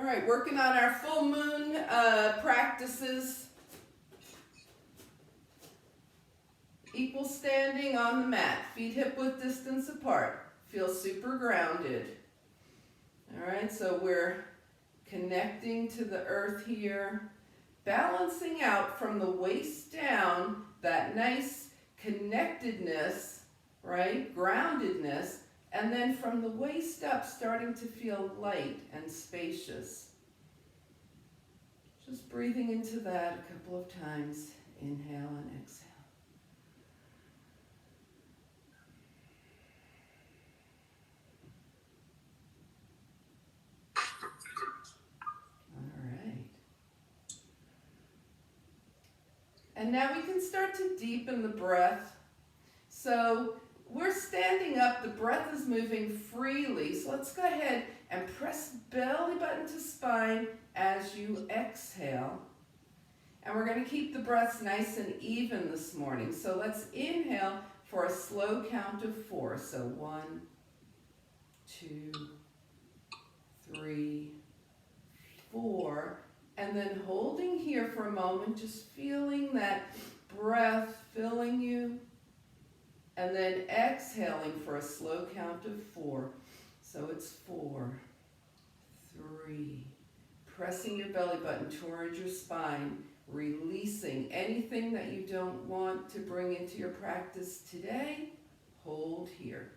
All right, working on our full moon practices. Equal standing on the mat, feet hip-width distance apart. Feel super grounded. All right, so we're connecting to the earth here, balancing out from the waist down, that nice connectedness, right, groundedness, and then from the waist up, starting to feel light and spacious. Just breathing into that a couple of times. Inhale and exhale. All right. And now we can start to deepen the breath. So we're standing up, the breath is moving freely. So let's go ahead and press belly button to spine as you exhale. And we're going to keep the breaths nice and even this morning. So let's inhale for a slow count of 4. So 1, 2, 3, 4. And then holding here for a moment, just feeling that breath filling you. And then exhaling for a slow count of 4. So it's 4, 3. Pressing your belly button towards your spine. Releasing anything that you don't want to bring into your practice today. Hold here.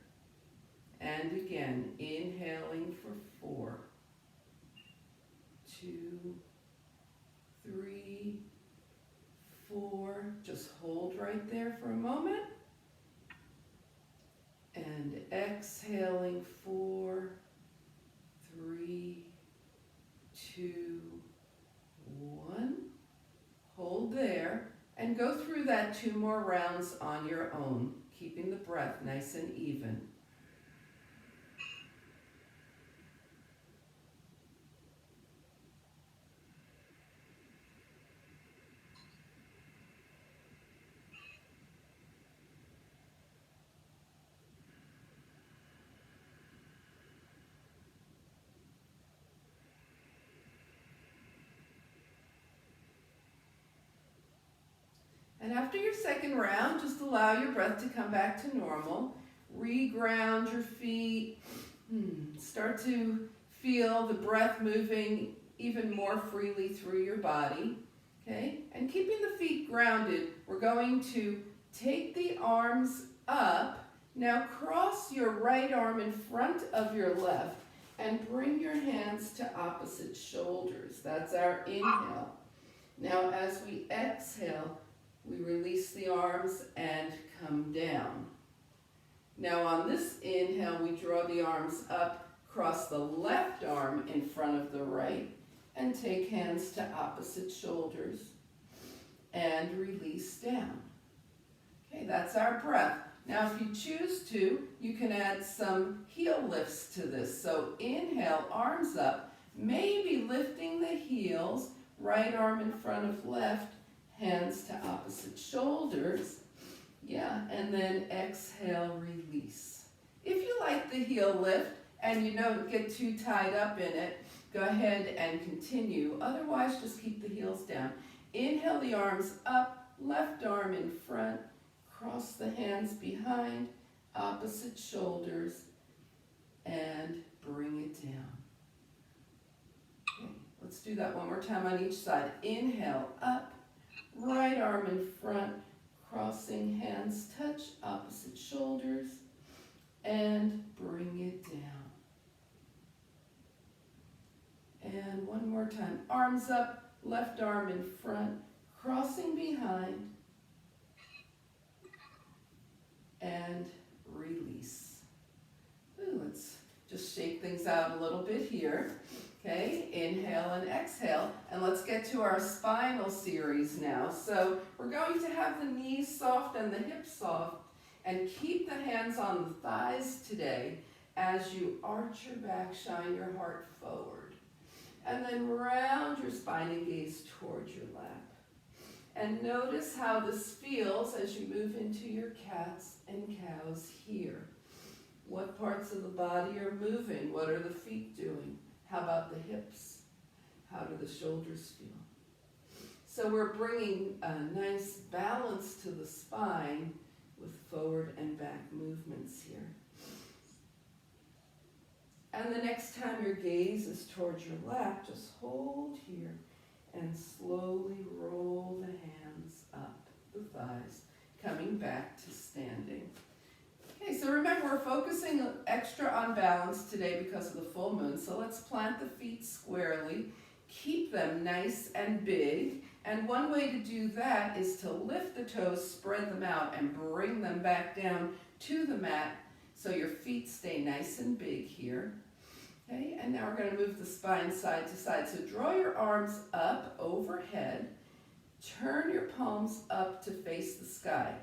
And again, inhaling for 4, 2, 3, 4. Just hold right there for a moment. And exhaling 4, 3, 2, 1. Hold there and go through that 2 more rounds on your own, keeping the breath nice and even. And after your second round, just allow your breath to come back to normal. Reground your feet. Start to feel the breath moving even more freely through your body. Okay? And keeping the feet grounded, we're going to take the arms up. Now cross your right arm in front of your left and bring your hands to opposite shoulders. That's our inhale. Now as we exhale, we release the arms and come down. Now on this inhale, we draw the arms up, cross the left arm in front of the right, and take hands to opposite shoulders, and release down. Okay, that's our breath. Now if you choose to, you can add some heel lifts to this. So inhale, arms up, maybe lifting the heels, right arm in front of left, hands to opposite shoulders. Yeah, and then exhale, release. If you like the heel lift and you don't get too tied up in it, go ahead and continue. Otherwise, just keep the heels down. Inhale the arms up, left arm in front, cross the hands behind, opposite shoulders, and bring it down. Okay, let's do that one more time on each side. Inhale, up, right arm in front, crossing hands touch, opposite shoulders, and bring it down. And one more time. Arms up, left arm in front, crossing behind, and release. Ooh, let's just shake things out a little bit here. Okay, inhale and exhale, and let's get to our spinal series now. So we're going to have the knees soft and the hips soft, and keep the hands on the thighs today as you arch your back, shine your heart forward. And then round your spine and gaze towards your lap. And notice how this feels as you move into your cats and cows here. What parts of the body are moving? What are the feet doing? How about the hips? How do the shoulders feel? So we're bringing a nice balance to the spine with forward and back movements here. And the next time your gaze is towards your lap, just hold here and slowly roll the hands up the thighs, coming back to standing. Okay, so remember we're focusing extra on balance today because of the full moon. So let's plant the feet squarely, keep them nice and big. And one way to do that is to lift the toes, spread them out, and bring them back down to the mat so your feet stay nice and big here. Okay, and now we're going to move the spine side to side. So draw your arms up overhead. Turn your palms up to face the sky.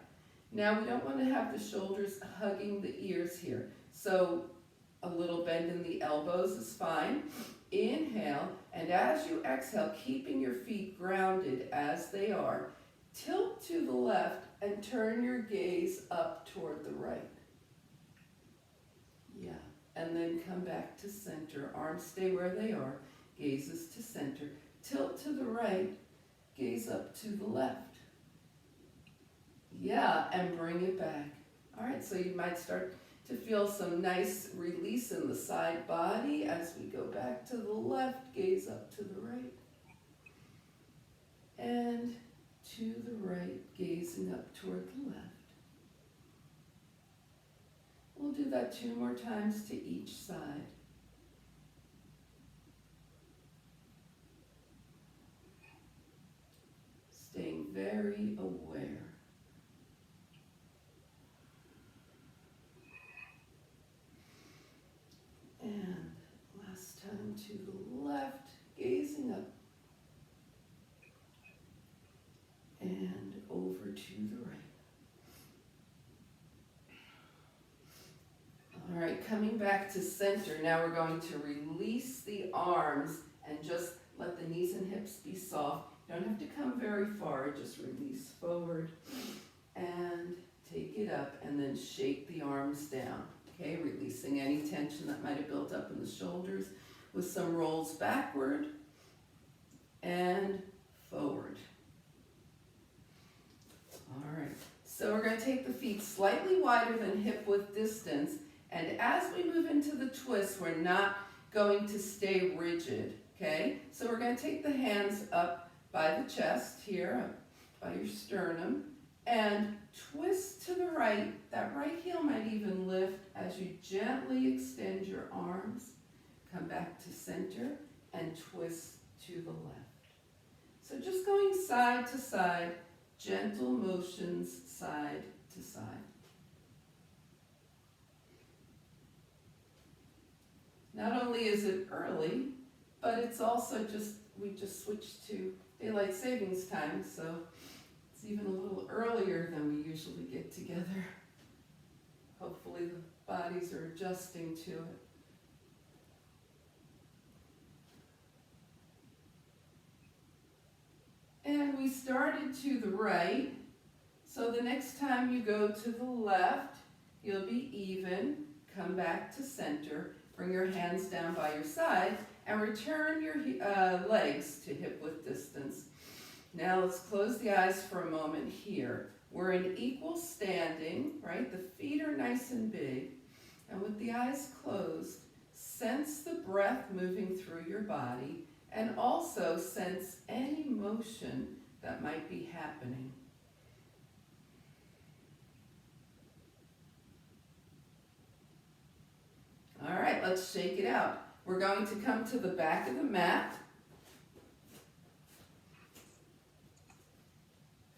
Now we don't want to have the shoulders hugging the ears here. So a little bend in the elbows is fine. Inhale, and as you exhale, keeping your feet grounded as they are, tilt to the left and turn your gaze up toward the right. Yeah. And then come back to center. Arms stay where they are. Gazes to center. Tilt to the right. Gaze up to the left. Yeah, and bring it back. All right, so you might start to feel some nice release in the side body as we go back to the left. Gaze up to the right. And to the right, gazing up toward the left. We'll do that 2 more times to each side. Staying very aware. And last time to the left, gazing up. And over to the right. All right, coming back to center, now we're going to release the arms and just let the knees and hips be soft. You don't have to come very far, just release forward and take it up and then shake the arms down. Okay, releasing any tension that might have built up in the shoulders with some rolls backward and forward. All right, so we're going to take the feet slightly wider than hip width distance. And as we move into the twist, we're not going to stay rigid, okay? So we're going to take the hands up by the chest here, up by your sternum, and twist to the right. That right heel might even lift as you gently extend your arms. Come back to center and twist to the left. So just going side to side, gentle motions side to side. Not only is it early, but it's also we just switched to daylight savings time, so it's even a little earlier than we usually get together. Hopefully the bodies are adjusting to it. And we started to the right, so the next time you go to the left, you'll be even, come back to center. Bring your hands down by your side and return your legs to hip width distance. Now let's close the eyes for a moment here. We're in equal standing, right? The feet are nice and big. And with the eyes closed, sense the breath moving through your body and also sense any motion that might be happening. All right, let's shake it out. We're going to come to the back of the mat.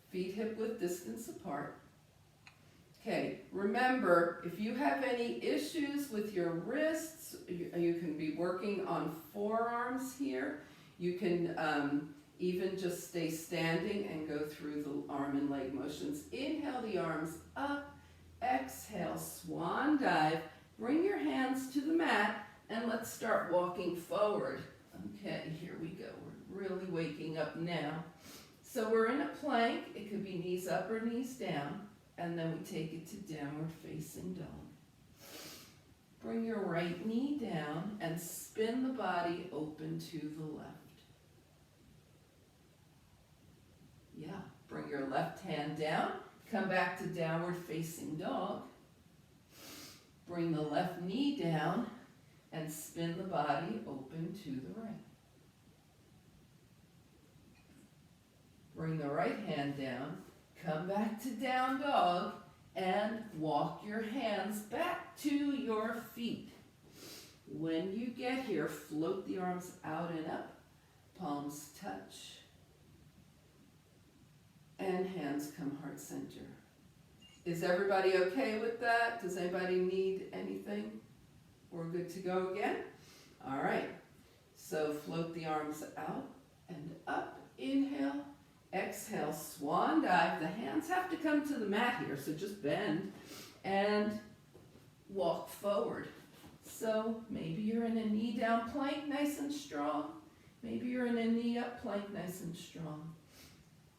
Feet hip width distance apart. Okay, remember, if you have any issues with your wrists, you can be working on forearms here. You can even just stay standing and go through the arm and leg motions. Inhale the arms up, exhale, swan dive. Bring your hands to the mat and let's start walking forward. Okay, here we go. We're really waking up now. So we're in a plank. It could be knees up or knees down. And then we take it to downward facing dog. Bring your right knee down and spin the body open to the left. your left hand down, come back to downward facing dog. Bring the left knee down and spin the body open to the right. Bring the right hand down, come back to down dog, and walk your hands back to your feet. When you get here, float the arms out and up, palms touch, and hands come heart center. Is everybody okay with that? Does anybody need anything? We're good to go again? All right, so float the arms out and up, inhale, exhale, swan dive. The hands have to come to the mat here, so just bend and walk forward. So maybe you're in a knee down plank, nice and strong. Maybe you're in a knee up plank, nice and strong.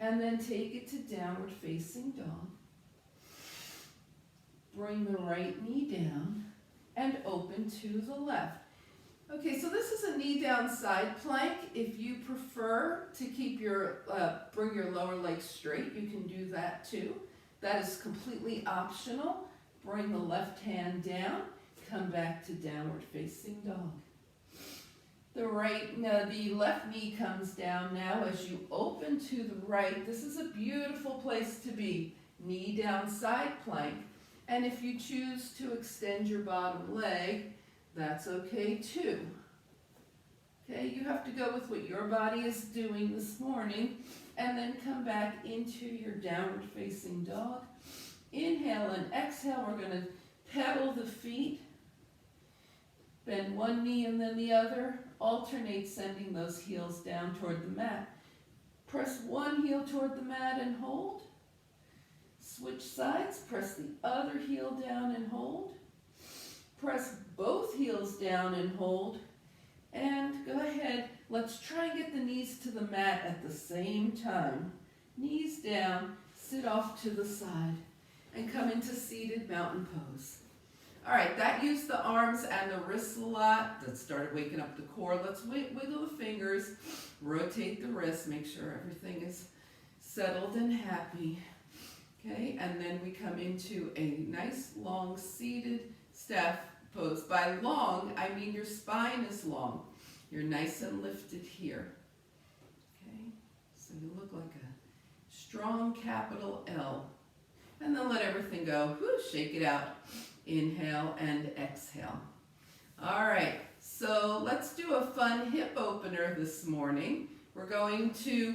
And then take it to downward facing dog. Bring the right knee down and open to the left. Okay, so this is a knee down side plank. If you prefer to keep your, bring your lower leg straight, you can do that too. That is completely optional. Bring the left hand down, come back to downward facing dog. The left knee comes down now as you open to the right. This is a beautiful place to be. Knee down side plank. And if you choose to extend your bottom leg, that's okay too. Okay, you have to go with what your body is doing this morning, and then come back into your downward facing dog. Inhale and exhale. We're going to pedal the feet. Bend one knee and then the other. Alternate sending those heels down toward the mat. Press one heel toward the mat and hold. Switch sides. Press the other heel down and hold. Press both heels down and hold. And go ahead. Let's try and get the knees to the mat at the same time. Knees down. Sit off to the side. And come into seated mountain pose. All right, that used the arms and the wrists a lot. That started waking up the core. Let's wiggle the fingers, rotate the wrists, make sure everything is settled and happy. Okay, and then we come into a nice long seated staff pose. By long, I mean your spine is long. You're nice and lifted here. Okay, so you look like a strong capital L. And then let everything go. Whoo, shake it out. Inhale and exhale. All right, so let's do a fun hip opener this morning. We're going to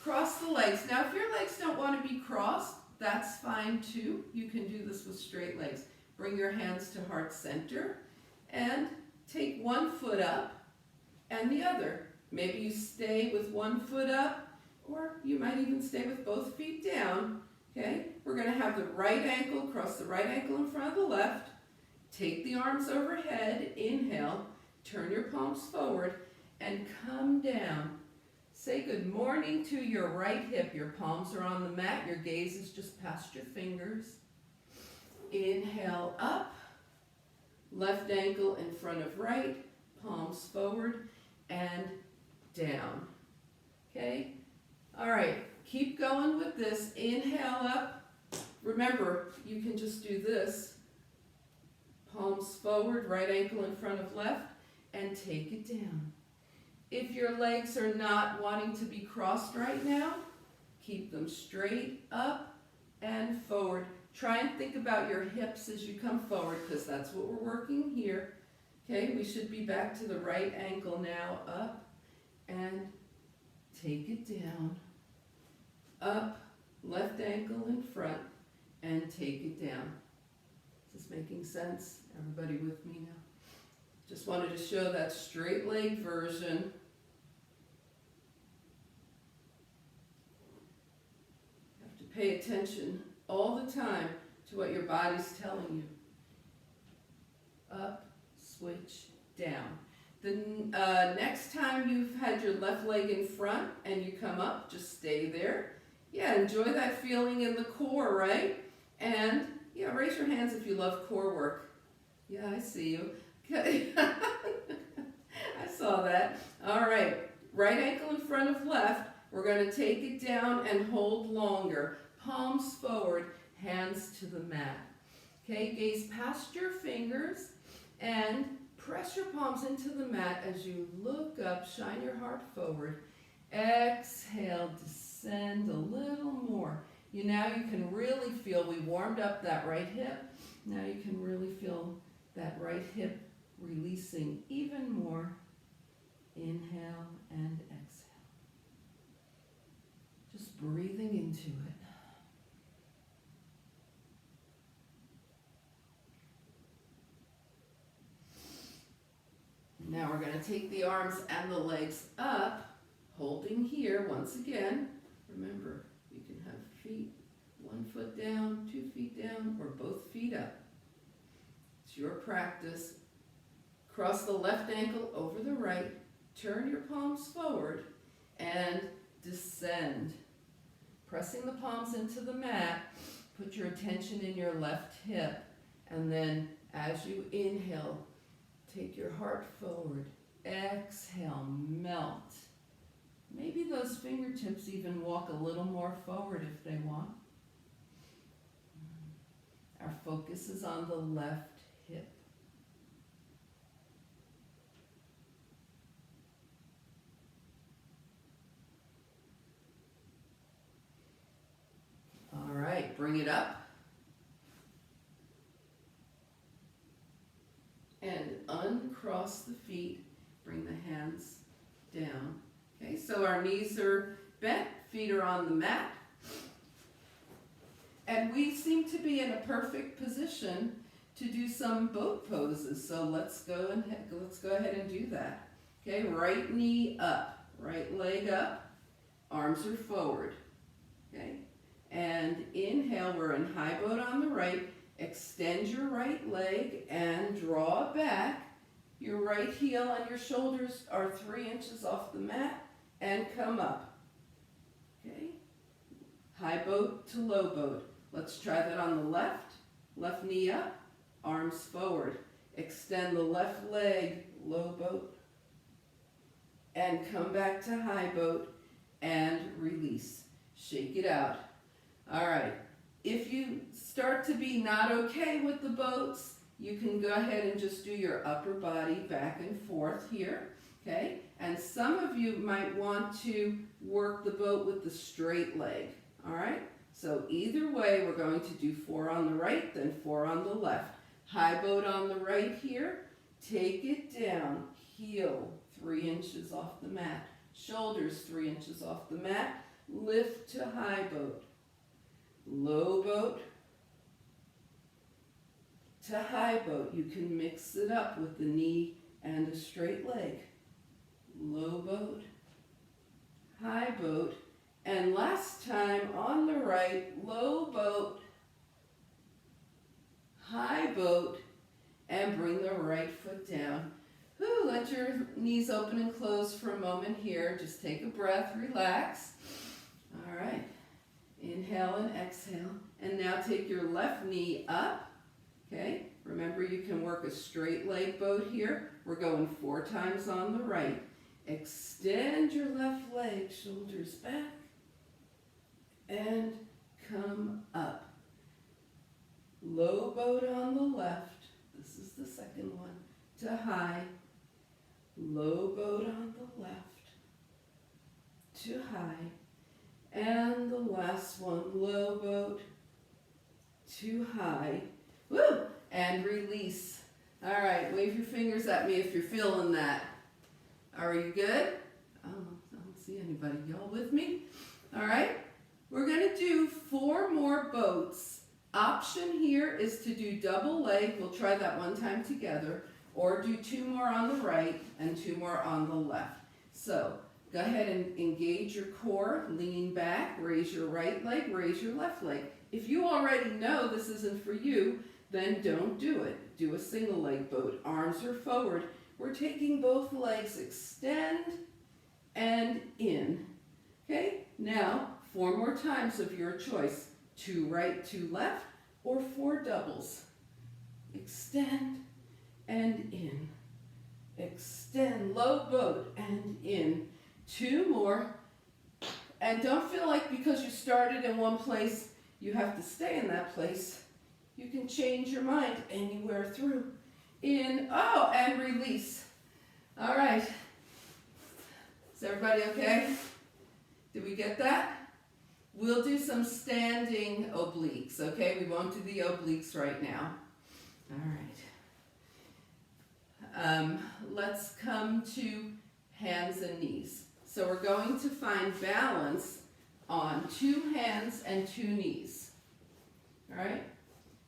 cross the legs. Now, if your legs don't want to be crossed, that's fine too. You can do this with straight legs. Bring your hands to heart center and take one foot up and the other. Maybe you stay with one foot up, or you might even stay with both feet down. Okay, we're going to have the right ankle, cross the right ankle in front of the left. Take the arms overhead, inhale, turn your palms forward, and come down. Say good morning to your right hip. Your palms are on the mat, your gaze is just past your fingers. Inhale up, left ankle in front of right, palms forward, and down. Okay, all right. Keep going with this. Inhale up. Remember, you can just do this. Palms forward, right ankle in front of left, and take it down. If your legs are not wanting to be crossed right now, keep them straight up and forward. Try and think about your hips as you come forward, because that's what we're working here. Okay, we should be back to the right ankle now, up, and take it down. Up, left ankle in front, and take it down. Is this making sense? Everybody with me now? Just wanted to show that straight leg version. You have to pay attention all the time to what your body's telling you. Up, switch, down. The next time you've had your left leg in front and you come up, just stay there. Yeah, enjoy that feeling in the core, right? And yeah, raise your hands if you love core work. Yeah, I see you. Okay. I saw that. All right, right ankle in front of left. We're going to take it down and hold longer. Palms forward, hands to the mat. Okay, gaze past your fingers and press your palms into the mat as you look up, shine your heart forward. Exhale, descend a little more. Now you can really feel, we warmed up that right hip. Now you can really feel that right hip releasing even more. Inhale and exhale. Just breathing into it. Now we're going to take the arms and the legs up, holding here once again. Remember, you can have feet, 1 foot down, 2 feet down, or both feet up. It's your practice. Cross the left ankle over the right, turn your palms forward, and descend. Pressing the palms into the mat, put your attention in your left hip, and then as you inhale, take your heart forward. Exhale, melt. Maybe those fingertips even walk a little more forward if they want. Our focus is on the left hip. All right, bring it up. And uncross the feet, bring the hands down. Okay, so our knees are bent, feet are on the mat. And we seem to be in a perfect position to do some boat poses. So let's go ahead and do that. Okay, right knee up, right leg up, arms are forward. Okay, and inhale, we're in high boat on the right. Extend your right leg and draw back. Your right heel and your shoulders are 3 inches off the mat and come up. Okay? High boat to low boat. Let's try that on the left. Left knee up, arms forward. Extend the left leg, low boat. And come back to high boat and release. Shake it out. All right. If you start to be not okay with the boats, you can go ahead and just do your upper body back and forth here, okay? And some of you might want to work the boat with the straight leg, all right? So either way, we're going to do 4 on the right, then 4 on the left. High boat on the right here, take it down, heel 3 inches off the mat, shoulders 3 inches off the mat, lift to high boat. Low boat to high boat. You can mix it up with the knee and a straight leg. Low boat, high boat, and last time on the right, low boat, high boat, and bring the right foot down. Whew, let your knees open and close for a moment here. Just take a breath, relax. All right. Inhale and exhale. And now take your left knee up. Okay? Remember, you can work a straight leg boat here. We're going 4 times on the right. Extend your left leg, shoulders back, and come up. Low boat on the left. This is the second one. To high. Low boat on the left. To high. And the last one, low boat to high. Woo! And release. All right, wave your fingers at me if you're feeling that. Are you good? Oh, I don't see anybody. Y'all with me? All right, we're going to do 4 more boats. Option here is to do double leg. We'll try that 1 time together. Or do 2 more on the right and 2 more on the left. So, go ahead and engage your core, lean back, raise your right leg, raise your left leg. If you already know this isn't for you, then don't do it. Do a single leg boat. Arms are forward. We're taking both legs, extend and in. Okay, now 4 more times of your choice. 2 right, 2 left, or 4 doubles. Extend and in. Extend, low boat and in. 2 more, And don't feel like because you started in one place, you have to stay in that place. You can change your mind anywhere through. In, oh, and release. All right. Is everybody okay? Did we get that? We'll do some standing obliques, okay? We won't do the obliques right now. All right. Let's come to hands and knees. So we're going to find balance on 2 hands and 2 knees. All right?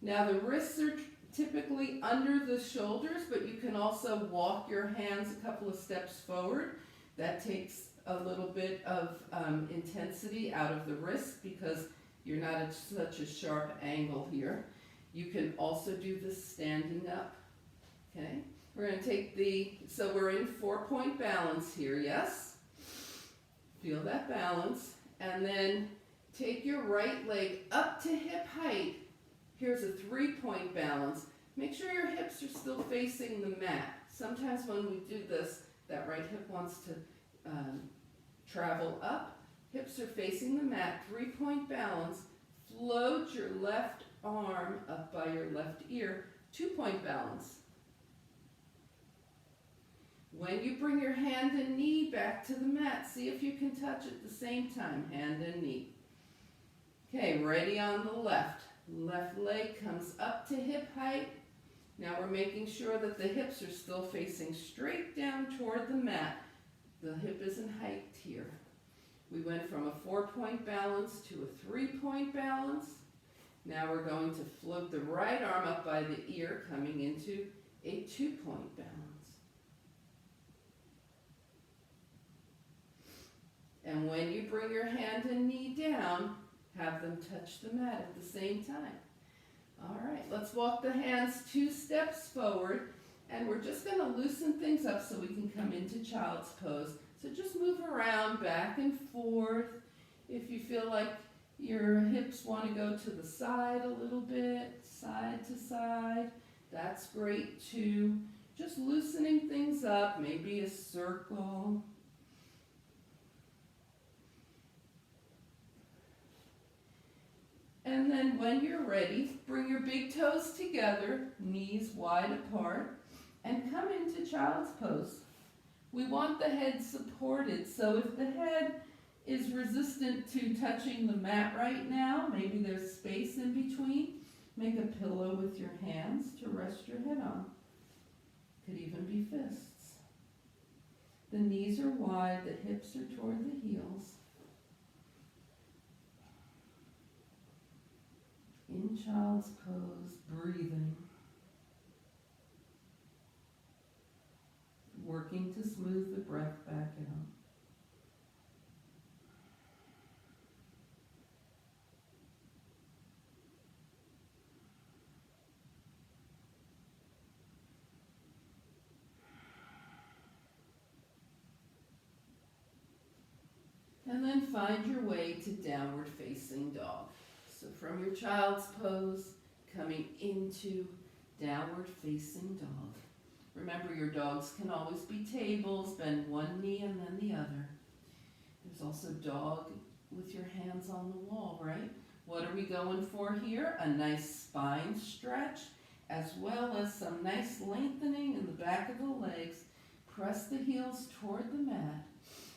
Now the wrists are typically under the shoulders, but you can also walk your hands a couple of steps forward. That takes a little bit of intensity out of the wrist because you're not at such a sharp angle here. You can also do this standing up. Okay? We're going to take so we're in 4-point balance here, yes? Feel that balance. And then take your right leg up to hip height. Here's a 3-point balance. Make sure your hips are still facing the mat. Sometimes when we do this, that right hip wants to travel up. Hips are facing the mat. 3-point balance. Float your left arm up by your left ear. 2-point balance. When you bring your hand and knee back to the mat, see if you can touch at the same time, hand and knee. Okay, ready on the left. Left leg comes up to hip height. Now we're making sure that the hips are still facing straight down toward the mat. The hip isn't hiked here. We went from a 4-point balance to a 3-point balance. Now we're going to float the right arm up by the ear, coming into a 2-point balance. And when you bring your hand and knee down, have them touch the mat at the same time. All right, let's walk the hands 2 steps forward, and we're just going to loosen things up so we can come into child's pose. So just move around back and forth. If you feel like your hips want to go to the side a little bit, side to side, that's great too. Just loosening things up, maybe a circle. And then when you're ready, bring your big toes together, knees wide apart, and come into child's pose. We want the head supported, so if the head is resistant to touching the mat right now, maybe there's space in between, make a pillow with your hands to rest your head on. Could even be fists. The knees are wide, the hips are toward the heels. In child's pose, breathing. Working to smooth the breath back out. And then find your way to downward facing dog. So from your child's pose, coming into downward facing dog. Remember, your dogs can always be tables, bend one knee and then the other. There's also dog with your hands on the wall, right? What are we going for here? A nice spine stretch, as well as some nice lengthening in the back of the legs. Press the heels toward the mat,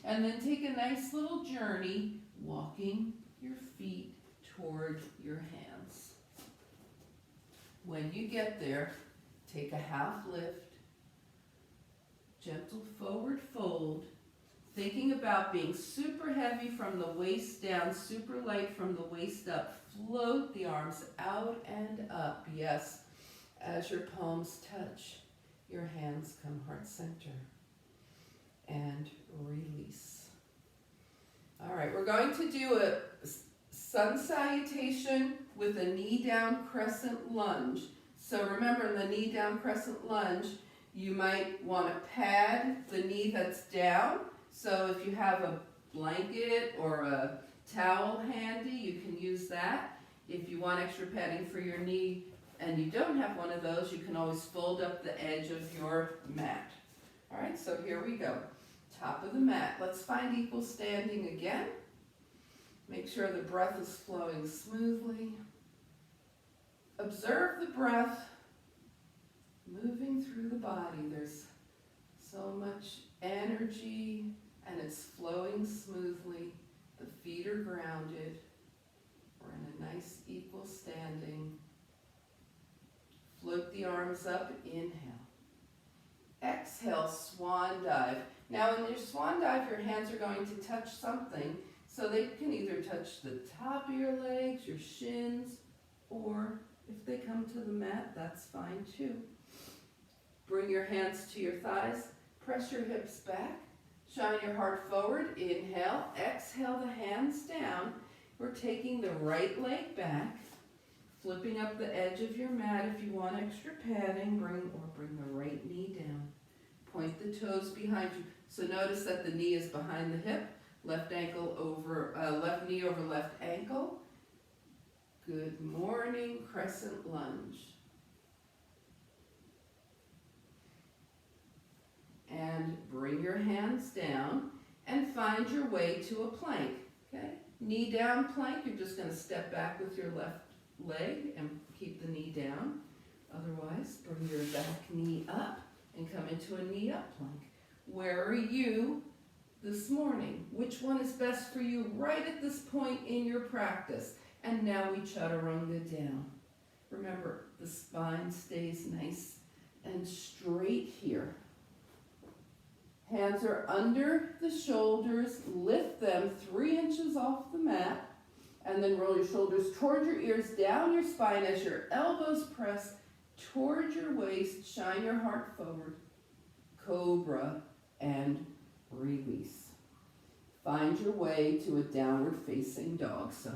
and then take a nice little journey, walking your feet toward your hands. When you get there, take a half lift, gentle forward fold, thinking about being super heavy from the waist down, super light from the waist up. Float the arms out and up, yes. As your palms touch, your hands come heart center. And release. All right, we're going to do a sun salutation with a knee down crescent lunge. So remember, in the knee down crescent lunge, you might want to pad the knee that's down. So if you have a blanket or a towel handy, you can use that. If you want extra padding for your knee and you don't have one of those, you can always fold up the edge of your mat. All right, so here we go. Top of the mat. Let's find equal standing again. Make sure the breath is flowing smoothly. Observe the breath moving through the body. There's so much energy and it's flowing smoothly. The feet are grounded. We're in a nice equal standing. Float the arms up, inhale. Exhale, Swan Dive. Now in your Swan Dive, your hands are going to touch something, so they can either touch the top of your legs, your shins, or if they come to the mat, that's fine too. Bring your hands to your thighs, press your hips back, shine your heart forward, inhale, exhale the hands down. We're taking the right leg back, flipping up the edge of your mat. If you want extra padding, bring the right knee down. Point the toes behind you. So notice that the knee is behind the hip, left knee over left ankle. Good morning, Crescent Lunge. And bring your hands down and find your way to a plank, okay? Knee down plank, you're just gonna step back with your left leg and keep the knee down. Otherwise, bring your back knee up and come into a knee up plank. Where are you this morning? Which one is best for you right at this point in your practice? And now we Chaturanga down. Remember, the spine stays nice and straight here. Hands are under the shoulders, lift them 3 inches off the mat, and then roll your shoulders toward your ears, down your spine as your elbows press toward your waist, shine your heart forward, Cobra, and release. Find your way to a downward facing dog. So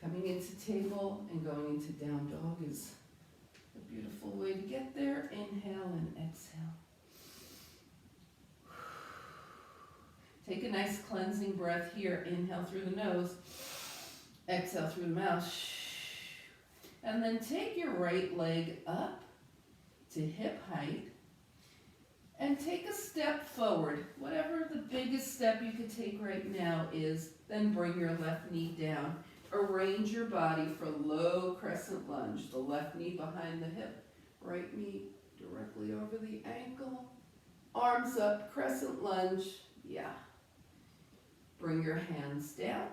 coming into table and going into down dog is a beautiful way to get there. Inhale and exhale. Take a nice cleansing breath here. Inhale through the nose. Exhale through the mouth. And then take your right leg up to hip height. And take a step forward. Whatever the biggest step you could take right now is, then bring your left knee down. Arrange your body for low crescent lunge. The left knee behind the hip. Right knee directly over the ankle. Arms up, crescent lunge. Yeah. Bring your hands down,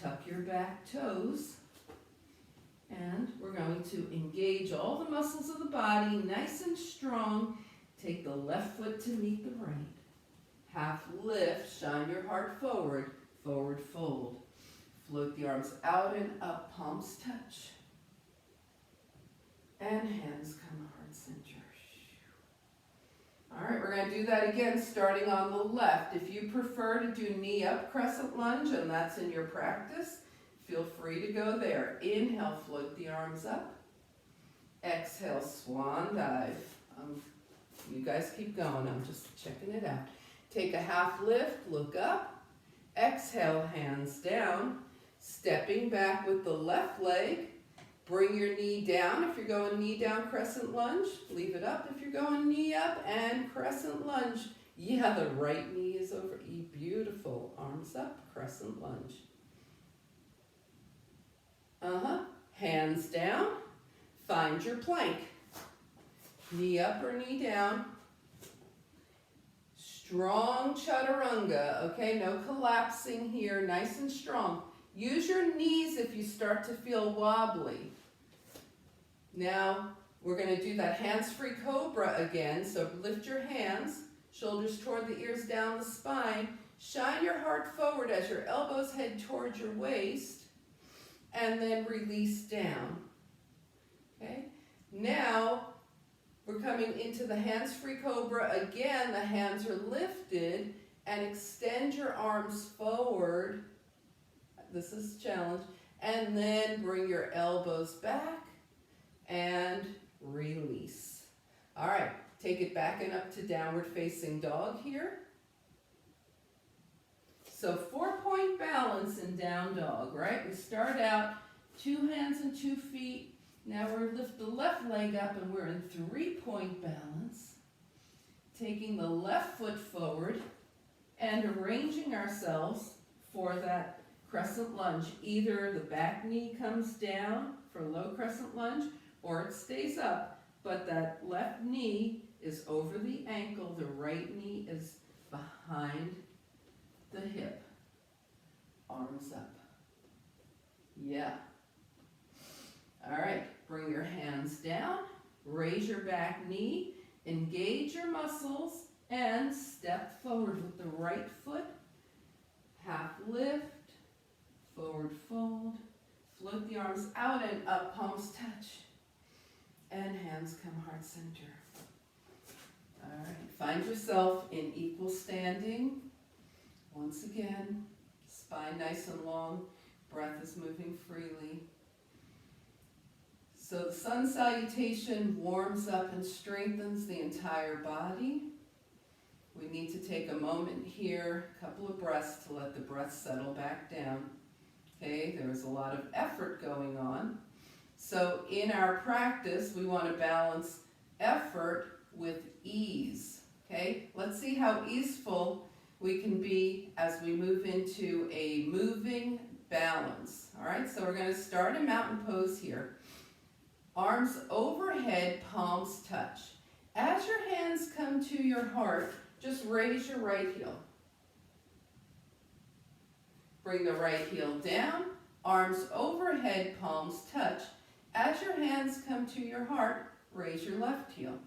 tuck your back toes, and we're going to engage all the muscles of the body, nice and strong. Take the left foot to meet the right. Half lift, shine your heart forward, forward fold. Float the arms out and up, palms touch. And hands come heart center. All right, we're going to do that again starting on the left. If you prefer to do knee up crescent lunge and that's in your practice, feel free to go there. Inhale, float the arms up. Exhale, Swan Dive. You guys keep going, I'm just checking it out. Take a half lift, look up. Exhale, hands down. Stepping back with the left leg. Bring your knee down. If you're going knee down, crescent lunge, leave it up. If you're going knee up and crescent lunge, yeah, the right knee is over. Beautiful. Arms up, crescent lunge. Hands down. Find your plank. Knee up or knee down. Strong Chaturanga, okay? No collapsing here, nice and strong. Use your knees if you start to feel wobbly. Now, we're going to do that hands-free Cobra again. So lift your hands, shoulders toward the ears, down the spine. Shine your heart forward as your elbows head towards your waist. And then release down. Okay? Now, we're coming into the hands-free Cobra again. The hands are lifted. And extend your arms forward. This is a challenge. And then bring your elbows back and release. All right, take it back and up to downward facing dog here. So 4-point balance in down dog, right? We start out 2 hands and 2 feet. Now we're lift the left leg up and we're in 3-point balance. Taking the left foot forward and arranging ourselves for that crescent lunge. Either the back knee comes down for low crescent lunge or it stays up, but that left knee is over the ankle, the right knee is behind the hip. Arms up. Yeah. All right, bring your hands down, raise your back knee, engage your muscles, and step forward with the right foot. Half lift, forward fold, float the arms out and up, palms touch, and hands come heart center. All right, find yourself in equal standing. Once again, spine nice and long, breath is moving freely. So the sun salutation warms up and strengthens the entire body. We need to take a moment here, a couple of breaths to let the breath settle back down. Okay, there's a lot of effort going on. So in our practice, we want to balance effort with ease. Okay, let's see how easeful we can be as we move into a moving balance. All right, so we're going to start a mountain pose here. Arms overhead, palms touch. As your hands come to your heart, just raise your right heel. Bring the right heel down, arms overhead, palms touch. As your hands come to your heart, raise your left heel.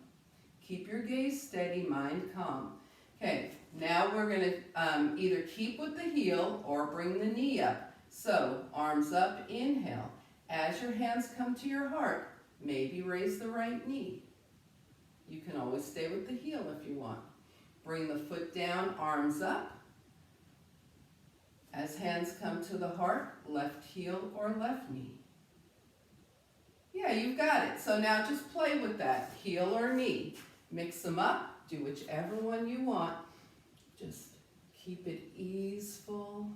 Keep your gaze steady, mind calm. Okay, now we're going to either keep with the heel or bring the knee up. So, arms up, inhale. As your hands come to your heart, maybe raise the right knee. You can always stay with the heel if you want. Bring the foot down, arms up. As hands come to the heart, left heel or left knee. Yeah, you've got it. So now just play with that, heel or knee. Mix them up, do whichever one you want. Just keep it easeful.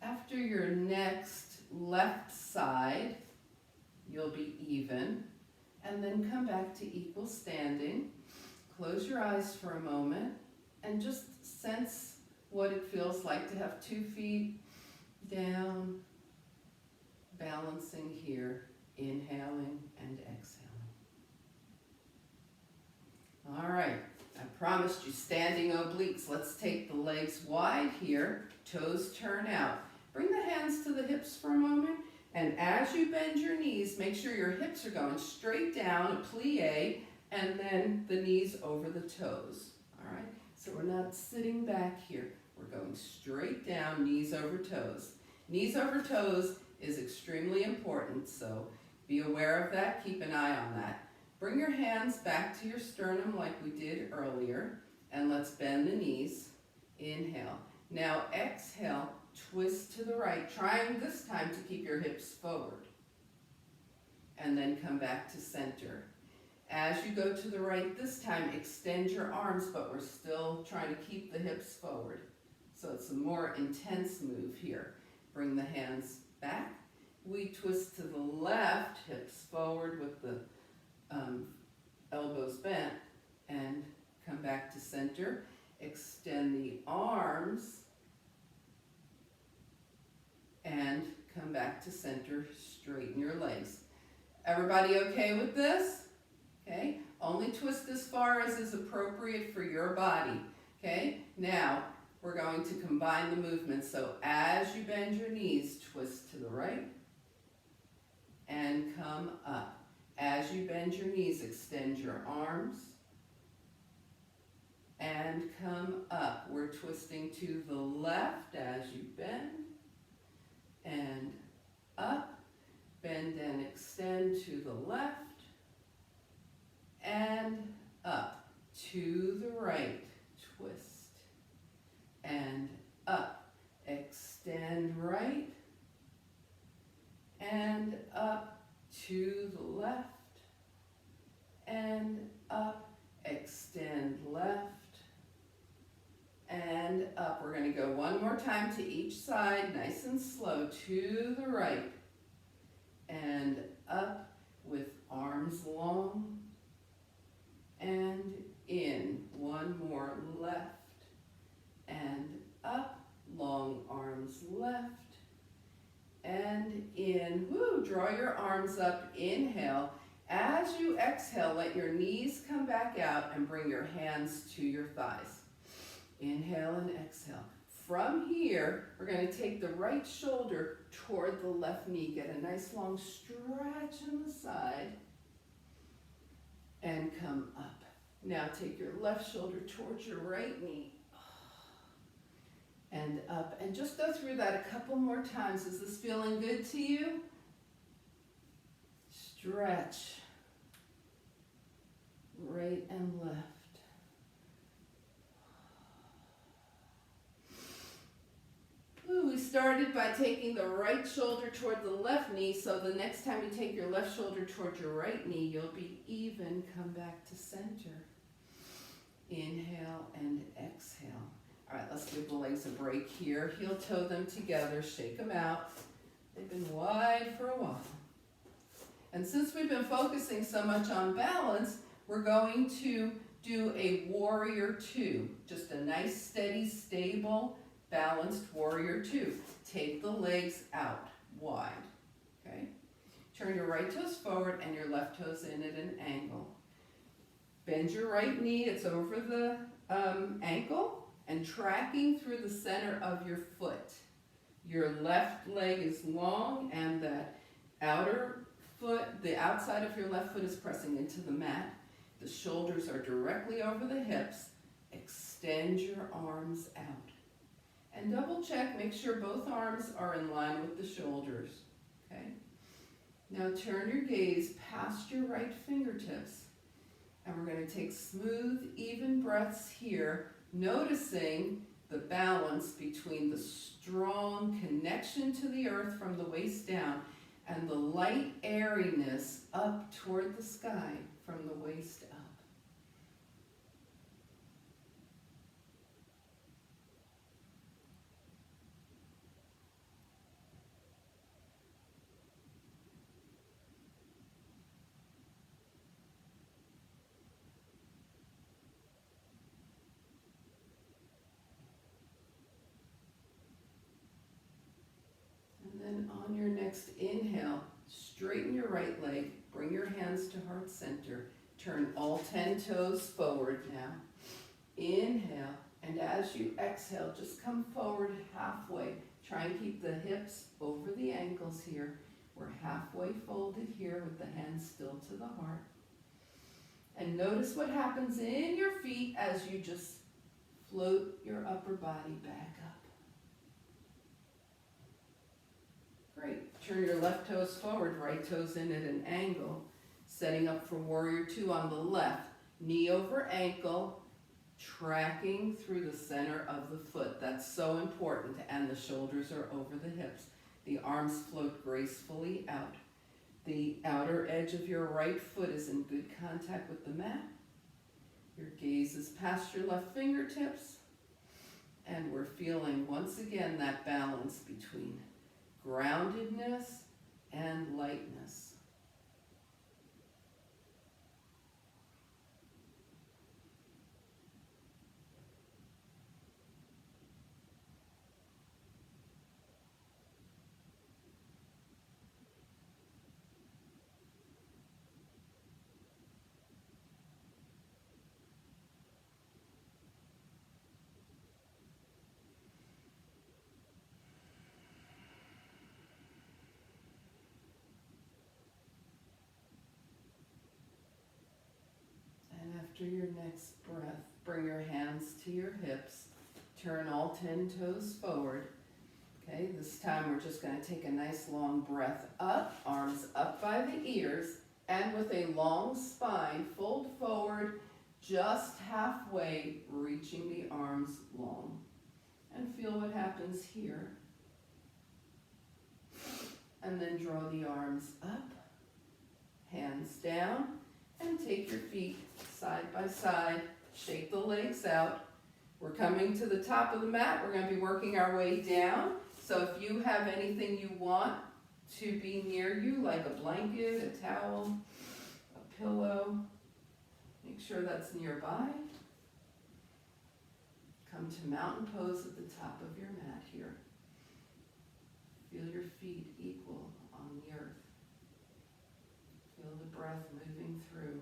After your next left side, you'll be even, and then come back to equal standing. Close your eyes for a moment and just sense what it feels like to have 2 feet down, balancing here, inhaling and exhaling. All right, I promised you standing obliques. Let's take the legs wide here, toes turn out. Bring the hands to the hips for a moment, and as you bend your knees, make sure your hips are going straight down, a plie, and then the knees over the toes. All right, so we're not sitting back here. We're going straight down, knees over toes. Knees over toes is extremely important, so be aware of that, keep an eye on that. Bring your hands back to your sternum like we did earlier, and let's bend the knees. Inhale. Now exhale, twist to the right, trying this time to keep your hips forward. And then come back to center. As you go to the right this time, extend your arms, but we're still trying to keep the hips forward. So it's a more intense move here. Bring the hands back. We twist to the left, hips forward with the elbows bent, and come back to center. Extend the arms and come back to center. Straighten your legs. Everybody okay with this? Okay, only twist as far as is appropriate for your body. Okay, now we're going to combine the movements. So as you bend your knees, twist to the right and come up. As you bend your knees, extend your arms and come up. We're twisting to the left as you bend and up. Bend and extend to the left and up. To the right, twist and up. Extend right and up. To the left and up. Extend more time to each side, nice and slow, to the right. And up with arms long. And in, one more, left. And up, long arms left. And in, woo, draw your arms up, inhale. As you exhale, let your knees come back out and bring your hands to your thighs. Inhale and exhale. From here, we're going to take the right shoulder toward the left knee. Get a nice long stretch on the side and come up. Now take your left shoulder towards your right knee and up. And just go through that a couple more times. Is this feeling good to you? Stretch. Right and left. Ooh, we started by taking the right shoulder toward the left knee, so the next time you take your left shoulder toward your right knee, you'll be even. Come back to center. Inhale and exhale. All right, let's give the legs a break here. Heel toe them together, shake them out. They've been wide for a while. And since we've been focusing so much on balance, we're going to do a warrior two. Just a nice, steady, stable, balanced warrior two. Take the legs out wide, okay? Turn your right toes forward and your left toes in at an angle. Bend your right knee, it's over the ankle, and tracking through the center of your foot. Your left leg is long and that outer foot, the outside of your left foot is pressing into the mat. The shoulders are directly over the hips. Extend your arms out. And double check, make sure both arms are in line with the shoulders, okay? Now turn your gaze past your right fingertips. And we're going to take smooth, even breaths here, noticing the balance between the strong connection to the earth from the waist down and the light airiness up toward the sky from the waist up. And on your next inhale, straighten your right leg, bring your hands to heart center, turn all 10 toes forward now. Inhale, and as you exhale, just come forward halfway. Try and keep the hips over the ankles here. We're halfway folded here with the hands still to the heart. And notice what happens in your feet as you just float your upper body back up. Great. Turn your left toes forward, right toes in at an angle. Setting up for warrior two on the left. Knee over ankle, tracking through the center of the foot. That's so important. And the shoulders are over the hips. The arms float gracefully out. The outer edge of your right foot is in good contact with the mat. Your gaze is past your left fingertips. And we're feeling once again that balance between groundedness and lightness. After your next breath, bring your hands to your hips. Turn all 10 toes forward. Okay, this time we're just going to take a nice long breath up, arms up by the ears, and with a long spine, fold forward just halfway, reaching the arms long. And feel what happens here. And then draw the arms up, hands down, and take your feet side by side, shake the legs out. We're coming to the top of the mat. We're going to be working our way down. So if you have anything you want to be near you, like a blanket, a towel, a pillow, make sure that's nearby. Come to mountain pose at the top of your mat here. Feel your feet equal on the earth. Feel the breath moving through.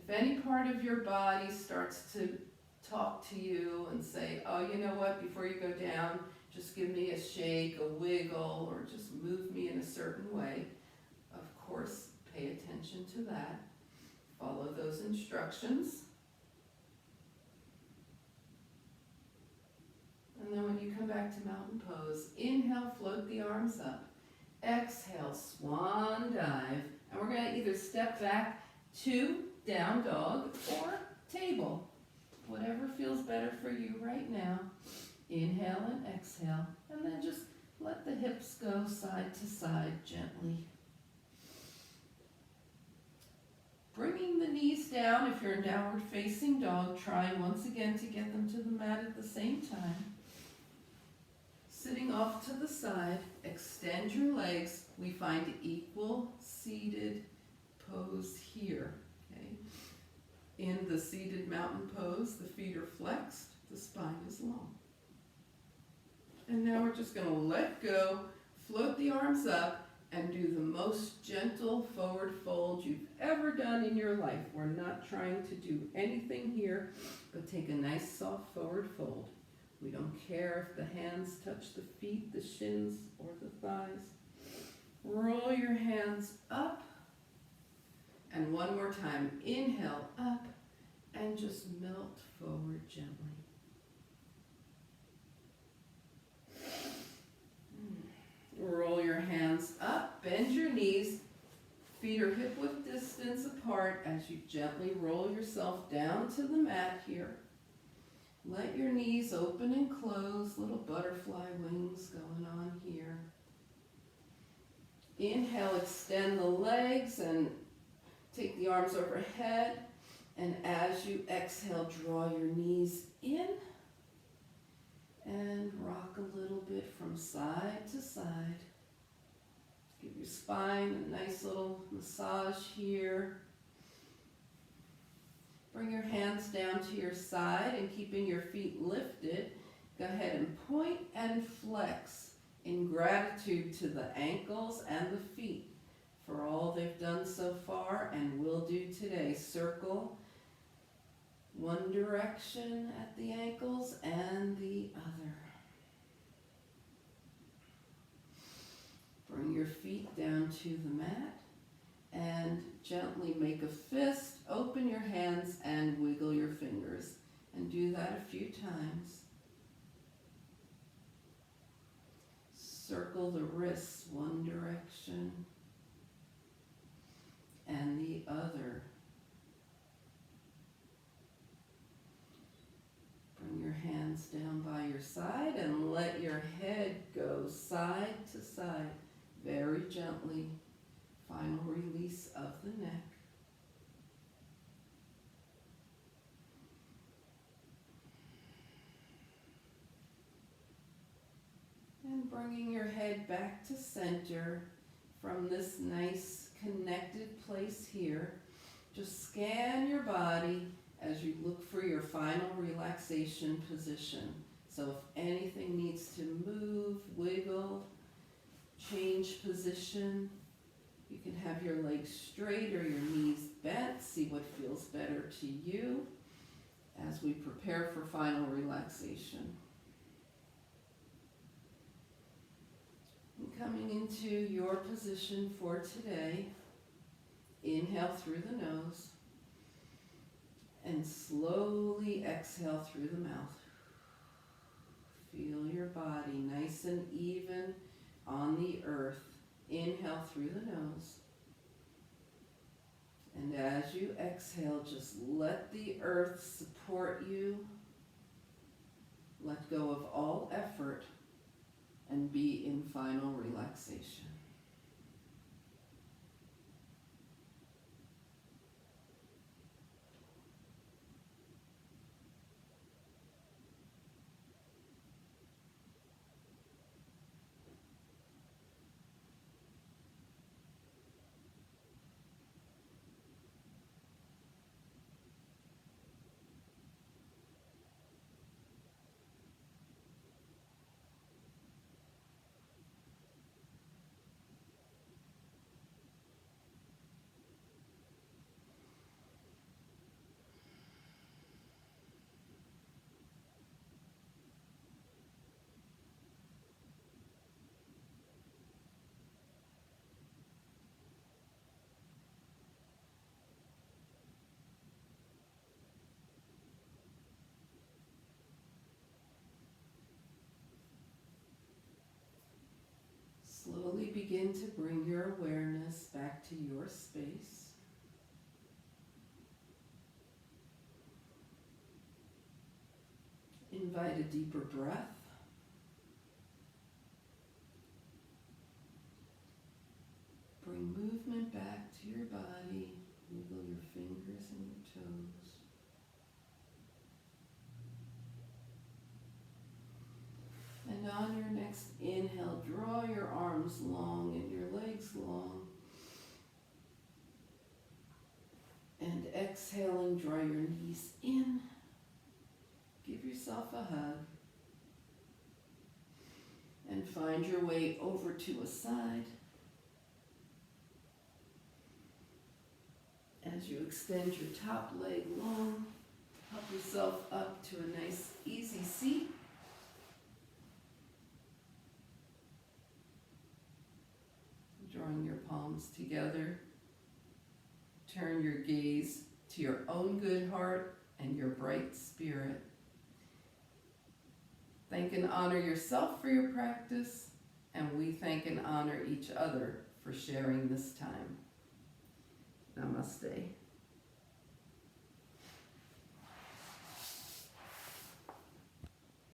If any part of your body starts to talk to you and say, oh, you know what, before you go down, just give me a shake, a wiggle, or just move me in a certain way, of course, pay attention to that. Follow those instructions. And then when you come back to mountain pose, inhale, float the arms up. Exhale, swan dive. And we're going to either step back to down dog or table. Whatever feels better for you right now. Inhale and exhale. And then just let the hips go side to side gently. Bringing the knees down if you're in downward facing dog, trying once again to get them to the mat at the same time. Sitting off to the side, extend your legs. We find equal seated pose here. Okay? In the seated mountain pose, the feet are flexed, the spine is long. And now we're just going to let go, float the arms up, and do the most gentle forward fold you've ever done in your life. We're not trying to do anything here, but take a nice soft forward fold. We don't care if the hands touch the feet, the shins, or the thighs. Roll your hands up. And one more time, inhale up and just melt forward gently. Roll your hands up, bend your knees. Feet are hip-width distance apart as you gently roll yourself down to the mat here. Let your knees open and close, little butterfly wings going on here. Inhale, extend the legs and take the arms overhead. And as you exhale, draw your knees in and rock a little bit from side to side. Give your spine a nice little massage here. Bring your hands down to your side and keeping your feet lifted, go ahead and point and flex in gratitude to the ankles and the feet for all they've done so far and will do today. Circle one direction at the ankles and the other. Bring your feet down to the mat. And gently make a fist, open your hands, and wiggle your fingers. And do that a few times. Circle the wrists one direction and the other. Bring your hands down by your side and let your head go side to side very gently. Final release of the neck. And bringing your head back to center from this nice connected place here. Just scan your body as you look for your final relaxation position. So if anything needs to move, wiggle, change position, you can have your legs straight or your knees bent. See what feels better to you as we prepare for final relaxation. And coming into your position for today, inhale through the nose and slowly exhale through the mouth. Feel your body nice and even on the earth. Inhale through the nose. And as you exhale, just let the earth support you. Let go of all effort and be in final relaxation. slowly begin to bring your awareness back to your space. Invite a deeper breath. Bring movement back to your body. Wiggle your fingers and your toes. And on your next inhale, draw your arms long and your legs long. And exhaling, draw your knees in. Give yourself a hug. And find your way over to a side. As you extend your top leg long, help yourself up to a nice, easy seat. Drawing your palms together. Turn your gaze to your own good heart and your bright spirit. Thank and honor yourself for your practice, and we thank and honor each other for sharing this time. Namaste.